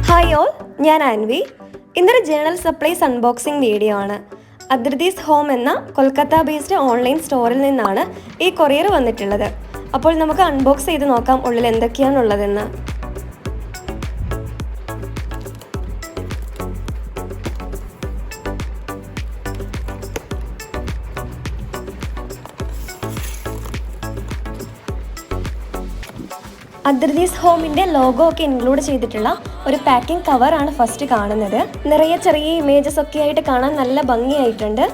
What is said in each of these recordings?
Hi all, ഞാൻ ആൻവി. ഇന്നൊരു journal supplies unboxing video ആണ്. അദ്രിതീസ് ഹോം എന്ന കൊൽക്കത്ത ബേസ്ഡ് ഓൺലൈൻ സ്റ്റോറിൽ നിന്നാണ് ഈ കൊറിയർ വന്നിട്ടുള്ളത്. അപ്പോൾ നമുക്ക് അൺബോക്സ് ചെയ്ത് നോക്കാം ഉള്ളിൽ എന്തൊക്കെയാണുള്ളതെന്ന്. അദ്രിതീസ് ഹോമിൻ്റെ ലോഗോ ഒക്കെ ഇൻക്ലൂഡ് ചെയ്തിട്ടുള്ള ഒരു പാക്കിംഗ് കവറാണ് ഫസ്റ്റ് കാണുന്നത്. നിറയെ ചെറിയ ഇമേജസ് ഒക്കെ ആയിട്ട് കാണാൻ നല്ല ഭംഗിയായിട്ടുണ്ട്.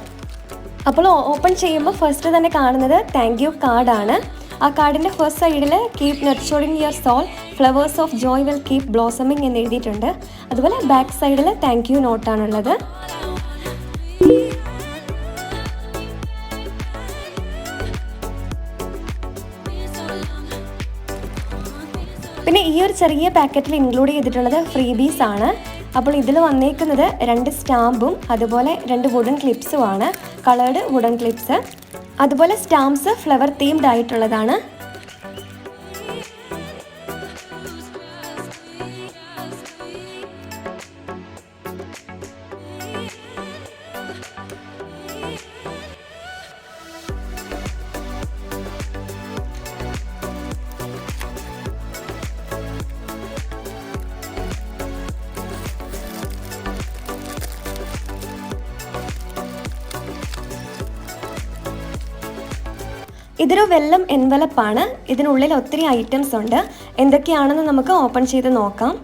അപ്പോൾ ഓപ്പൺ ചെയ്യുമ്പോൾ ഫസ്റ്റ് തന്നെ കാണുന്നത് താങ്ക് യു കാർഡാണ്. ആ കാർഡിൻ്റെ ഫസ്റ്റ് സൈഡിൽ keep nurturing your soul, flowers of joy will keep blossoming എന്ന് എഴുതിയിട്ടുണ്ട്. അതുപോലെ ബാക്ക് സൈഡിൽ താങ്ക് യു നോട്ടാണുള്ളത്. പിന്നെ ഈ ഒരു ചെറിയ പാക്കറ്റിൽ ഇൻക്ലൂഡ് ചെയ്തിട്ടുള്ളത് ഫ്രീബീസ് ആണ്. അപ്പോൾ ഇതിൽ വന്നേക്കുന്നത് 2 സ്റ്റാമ്പും അതുപോലെ 2 വുഡൻ ക്ലിപ്സും ആണ്. Coloured wooden clips. അതുപോലെ സ്റ്റാമ്പ്സ് ഫ്ലവർ തീംഡ് ആയിട്ടുള്ളതാണ്. ഇതൊരു വെല്ലം എൻവലപ്പാണ്. ഇതിനുള്ളിൽ ഒത്തിരി ഐറ്റംസ് ഉണ്ട്. എന്തൊക്കെയാണെന്ന് നമുക്ക് ഓപ്പൺ ചെയ്ത് നോക്കാം.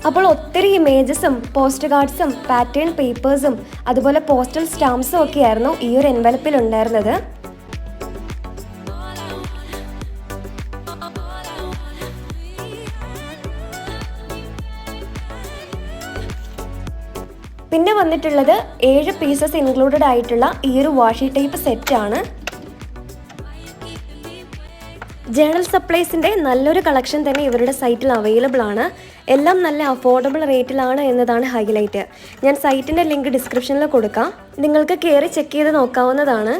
അപ്പോൾ ഒത്തിരി ഇമേജസും പോസ്റ്റ് കാർഡ്സും പാറ്റേൺ പേപ്പേഴ്സും അതുപോലെ പോസ്റ്റൽ സ്റ്റാമ്പ്സും ഒക്കെയായിരുന്നു ഈ ഒരു എൻവലപ്പിൽ ഉണ്ടായിരുന്നത്. പിന്നെ വന്നിട്ടുള്ളത് 7 പീസസ് ഇൻക്ലൂഡഡ് ആയിട്ടുള്ള ഈ ഒരു വാഷി ടൈപ്പ് സെറ്റാണ്. ജേണൽ സപ്ലൈസിൻ്റെ നല്ലൊരു കളക്ഷൻ തന്നെ ഇവരുടെ സൈറ്റിൽ അവൈലബിൾ ആണ്. എല്ലാം നല്ല അഫോർഡബിൾ റേറ്റിലാണ് എന്നതാണ് ഹൈലൈറ്റ്. ഞാൻ സൈറ്റിൻ്റെ ലിങ്ക് ഡിസ്ക്രിപ്ഷനിൽ കൊടുക്കാം, നിങ്ങൾക്ക് കയറി ചെക്ക് ചെയ്ത് നോക്കാവുന്നതാണ്.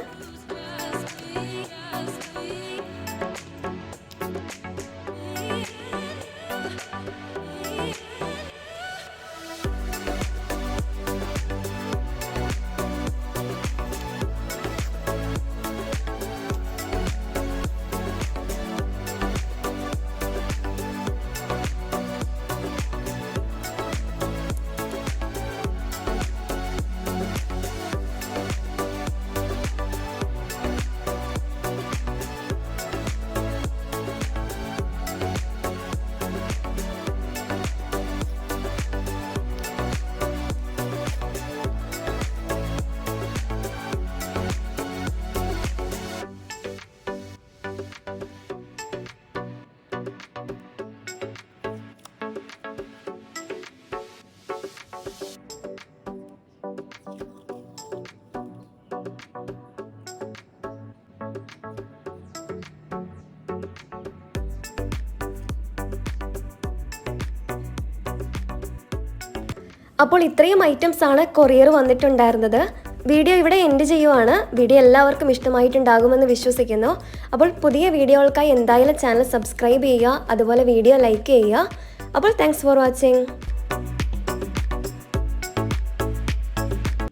അപ്പോൾ ഇത്രയും ഐറ്റംസ് ആണ് കൊറിയർ വന്നിട്ടുണ്ടായിരുന്നത്. വീഡിയോ ഇവിടെ എൻഡ് ചെയ്യുവാണ്. വീഡിയോ എല്ലാവർക്കും ഇഷ്ടമായിട്ടുണ്ടാകുമെന്ന് വിശ്വസിക്കുന്നു. അപ്പോൾ പുതിയ വീഡിയോകൾക്കായി എന്തായാലും ചാനൽ സബ്സ്ക്രൈബ് ചെയ്യുക, അതുപോലെ വീഡിയോ ലൈക്ക് ചെയ്യുക. അപ്പോൾ താങ്ക്സ് ഫോർ വാച്ചിങ്.